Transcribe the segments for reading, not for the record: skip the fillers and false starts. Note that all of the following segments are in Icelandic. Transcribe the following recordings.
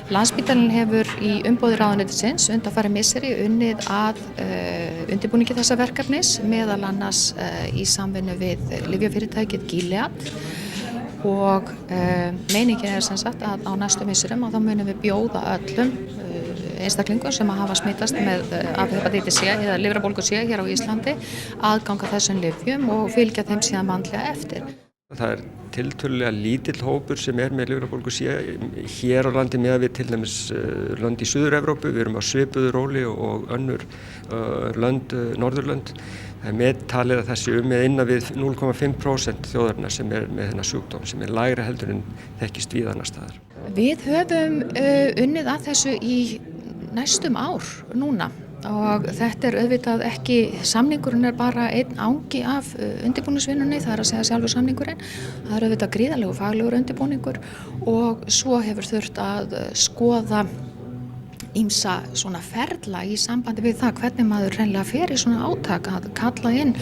Landspítalinn hefur í umboði ráðuneytisins undanfarin misseri unnið að undirbúningi þessa verkefnis, meðal annars í samvinnu við lyfjafyrirtækið Gilead og meiningin sem sagt að á næstu misserum þá munum við bjóða öllum einstaklingum sem hafa smitast af hepatitis C eða lifrarbólgu C hér á Íslandi aðgang að þessum lyfjum og fylgja þeim síðan vandlega eftir. Það tiltölulega lítill hópur sem með lifrarbólgu C hér á landi miðað við til dæmis lönd í Suður-Evrópu. Við erum á svipuðu róli og önnur lönd, Norðurlönd. Það meðtalið að það sé með innan við 0,5% þjóðarinnar sem með þennan sjúkdóm sem lægra heldur en þekkist víða annars staðar. Við höfum unnið að þessu í næstum ár núna. Og þetta auðvitað ekki, samningurinn bara einn angi af undirbúningsvinnunni, það að segja sjálfur samningurinn. Það auðvitað gríðarlegu faglegur undirbúningur og svo hefur þurft að skoða ýmsa svona ferla í sambandi við það hvernig maður hreinlega fer í svona átak að kalla inn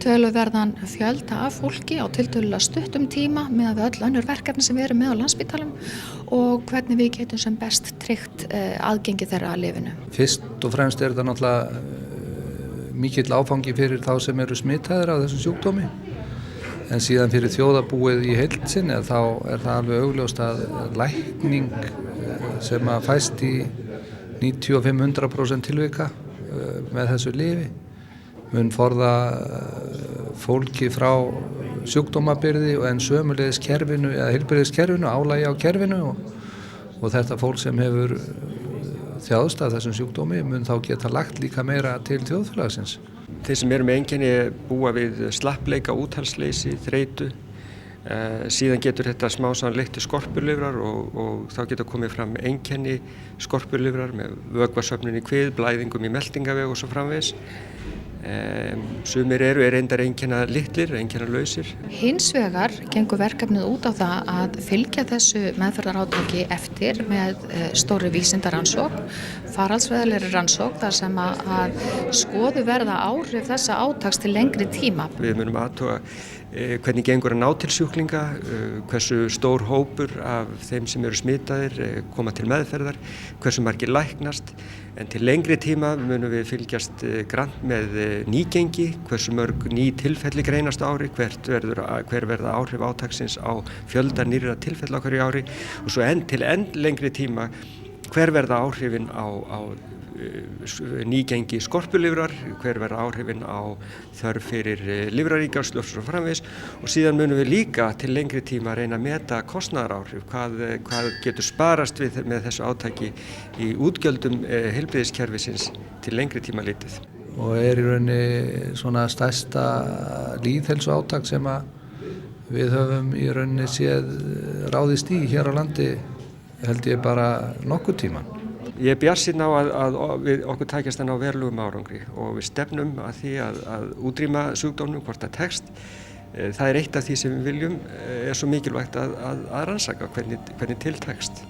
töluverðan fjölda af fólki á tiltölulega stuttum tíma með öll önnur verkefni sem við erum með á Landspítalanum og hvernig við getum sem best tryggt aðgengi þeirra að lyfinu. Fyrst og fremst þetta náttúrulega mikill áfangi fyrir þá sem eru smitaðir af þessum sjúkdómi en síðan fyrir þjóðarbúið í heild sinni þá það alveg augljóst að lækning sem að fæst í 95-100% tilvika með þessu lyfi mun forða fólki frá sjúkdómabyrði en sömuleiðis kerfinu eða heilbrigðiskerfinu, álagi á kerfinu og þetta fólk sem hefur þjáðst af þessum sjúkdómi mun þá geta lagt líka meira til þjóðfélagsins. Þeir sem eru með einkenni búa við slappleika, úthaldsleysi, þreytu. Síðan getur þetta smá saman leitt til skorpulifrar og þá getur komið fram einkenni skorpulifrar með vökvasöfnun í kvið, blæðingum í meltingaveg og svo framvegis. Sumir eru reyndar einkenna litlir, einkenna lausir. Hins vegar gengur verkefnið út á það að fylgja þessu meðferðarátaki eftir með stóri vísindarannsókn, faraldsfræðilegri rannsókn þar sem að skoðu verða áhrif þessa átaks til lengri tíma. Við munum athuga hvernig gengur að ná til sjúklinga, hversu stór hópur af þeim sem eru smitaðir koma til meðferðar, hversu margir læknast, en til lengri tíma munum við fylgjast grannt með nýgengi, hversu mörg ný tilfelli greinast á ári, hver verða áhrif átaksins á fjölda nýrra tilfella á hverju ári og svo til lengri tíma hver verða áhrifin á nýgengi skorpulifrar, hver verða áhrifin á þörf fyrir lifraríkjars og svo framvegis og síðan munum við líka til lengri tíma að reyna að meta kostnaðaráhrif, hvað getur sparast við með þessu átaki í útgjöldum heilbrigðiskerfisins til lengri tíma litið. Og í rauninni svona stærsta lýðheilsuátak sem að við höfum í rauninni séð ráðist í hér á landi held ég bara nokkuð tíman. Ég er bjartsýnn á að okkur takist að ná verulegum árangri og við stefnum að því að útrýma sjúkdómnum hvort það tekst. Það eitt af því sem við viljum, svo mikilvægt að rannsaka hvernig til tekst.